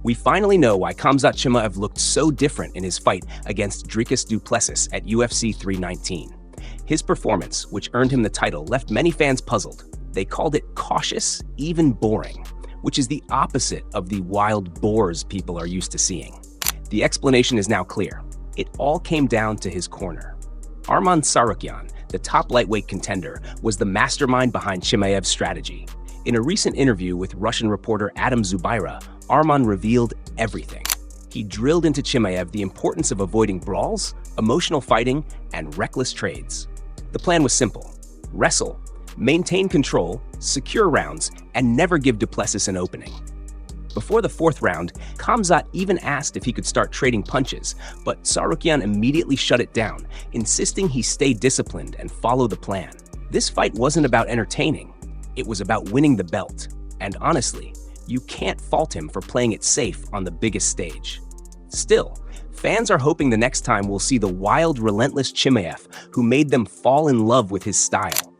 We finally know why Khamzat Chimaev looked so different in his fight against Dricus Du Plessis at UFC 319. His performance, which earned him the title, left many fans puzzled. They called it cautious, even boring, which is the opposite of the wild Borz people are used to seeing. The explanation is now clear. It all came down to his corner. Arman Tsarukyan, the top lightweight contender, was the mastermind behind Chimaev's strategy. In a recent interview with Russian reporter Adam Zubaira, Arman revealed everything. He drilled into Chimaev the importance of avoiding brawls, emotional fighting, and reckless trades. The plan was simple: wrestle, maintain control, secure rounds, and never give Du Plessis an opening. Before the fourth round, Khamzat even asked if he could start trading punches, but Tsarukyan immediately shut it down, insisting he stay disciplined and follow the plan. This fight wasn't about entertaining. It was about winning the belt. And honestly, you can't fault him for playing it safe on the biggest stage. Still, fans are hoping the next time we'll see the wild, relentless Chimaev who made them fall in love with his style.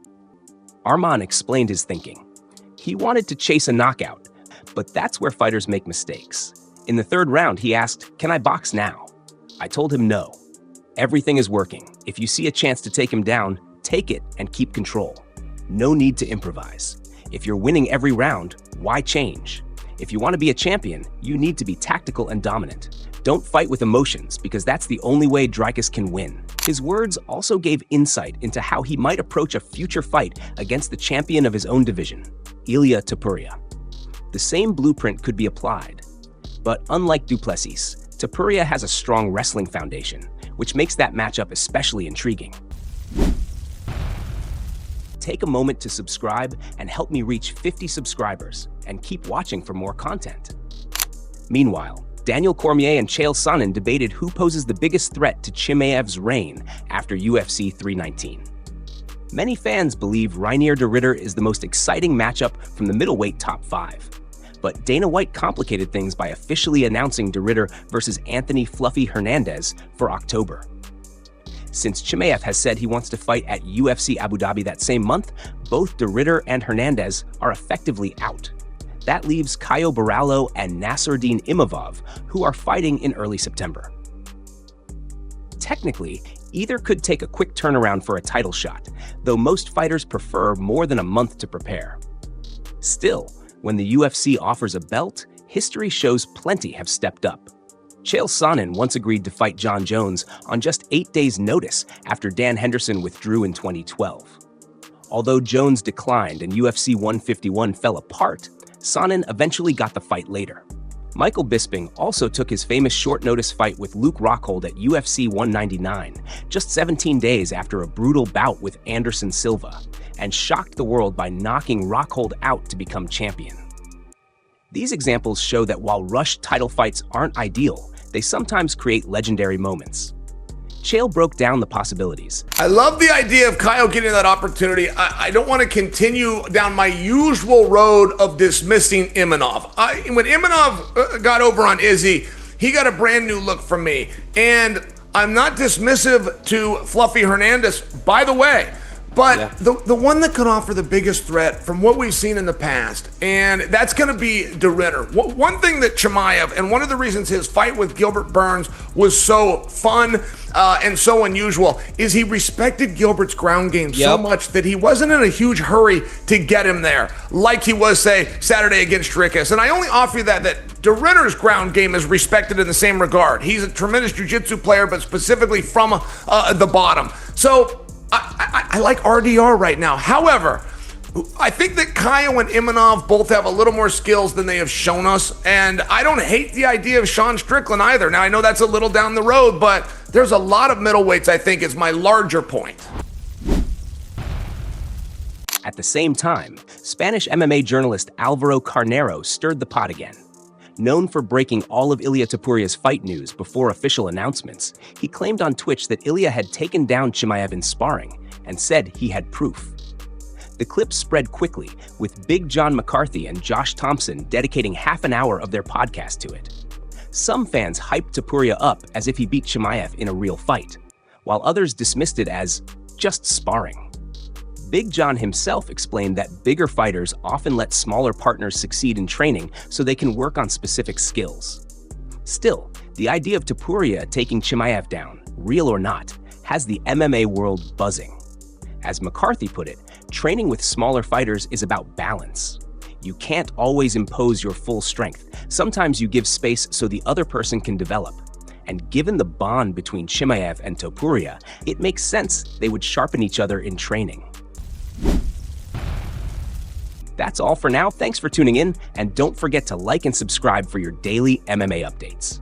Arman explained his thinking. He wanted to chase a knockout, but that's where fighters make mistakes. In the third round, he asked, "Can I box now?" I told him no. Everything is working. If you see a chance to take him down, take it and keep control. No need to improvise. If you're winning every round, why change? If you want to be a champion, you need to be tactical and dominant. Don't fight with emotions, because that's the only way Dricus can win. His words also gave insight into how he might approach a future fight against the champion of his own division, Ilia Topuria. The same blueprint could be applied. But unlike Du Plessis, Topuria has a strong wrestling foundation, which makes that matchup especially intriguing. Take a moment to subscribe and help me reach 50 subscribers, and keep watching for more content. Meanwhile, Daniel Cormier and Chael Sonnen debated who poses the biggest threat to Chimaev's reign after UFC 319. Many fans believe Reinier de Ridder is the most exciting matchup from the middleweight top 5. But Dana White complicated things by officially announcing de Ridder versus Anthony "Fluffy" Hernandez for October. Since Chimaev has said he wants to fight at UFC Abu Dhabi that same month, both de Ridder and Hernandez are effectively out. That leaves Caio Borralho and Nassourdine Imavov, who are fighting in early September. Technically, either could take a quick turnaround for a title shot, though most fighters prefer more than a month to prepare. Still, when the UFC offers a belt, history shows plenty have stepped up. Chael Sonnen once agreed to fight John Jones on just 8 days' notice after Dan Henderson withdrew in 2012. Although Jones declined and UFC 151 fell apart, Sonnen eventually got the fight later. Michael Bisping also took his famous short-notice fight with Luke Rockhold at UFC 199, just 17 days after a brutal bout with Anderson Silva, and shocked the world by knocking Rockhold out to become champion. These examples show that while rushed title fights aren't ideal, they sometimes create legendary moments. Chael broke down the possibilities. I love the idea of Caio getting that opportunity. I don't want to continue down my usual road of dismissing Imanov. When Imanov got over on Izzy, he got a brand new look from me. And I'm not dismissive to Fluffy Hernandez, by the way. But the one that could offer the biggest threat from what we've seen in the past, and that's going to be de Ridder. One thing that Chimaev, and one of the reasons his fight with Gilbert Burns was so fun and so unusual, is he respected Gilbert's ground game so much that he wasn't in a huge hurry to get him there, like he was, say, Saturday against Dricus. And I only offer you that de Ridder's ground game is respected in the same regard. He's a tremendous jiu-jitsu player, but specifically from the bottom. So I like RDR right now. However, I think that Caio and Imanov both have a little more skills than they have shown us, and I don't hate the idea of Sean Strickland either. Now, I know that's a little down the road, but there's a lot of middleweights, I think, is my larger point. At the same time, Spanish MMA journalist Alvaro Carnero stirred the pot again. Known for breaking all of Ilia Topuria's fight news before official announcements, he claimed on Twitch that Ilia had taken down Chimaev in sparring and said he had proof. The clip spread quickly, with Big John McCarthy and Josh Thompson dedicating half an hour of their podcast to it. Some fans hyped Topuria up as if he beat Chimaev in a real fight, while others dismissed it as just sparring. Big John himself explained that bigger fighters often let smaller partners succeed in training so they can work on specific skills. Still, the idea of Topuria taking Chimaev down, real or not, has the MMA world buzzing. As McCarthy put it, training with smaller fighters is about balance. You can't always impose your full strength. Sometimes you give space so the other person can develop. And given the bond between Chimaev and Topuria, it makes sense they would sharpen each other in training. That's all for now. Thanks for tuning in, and don't forget to like and subscribe for your daily MMA updates.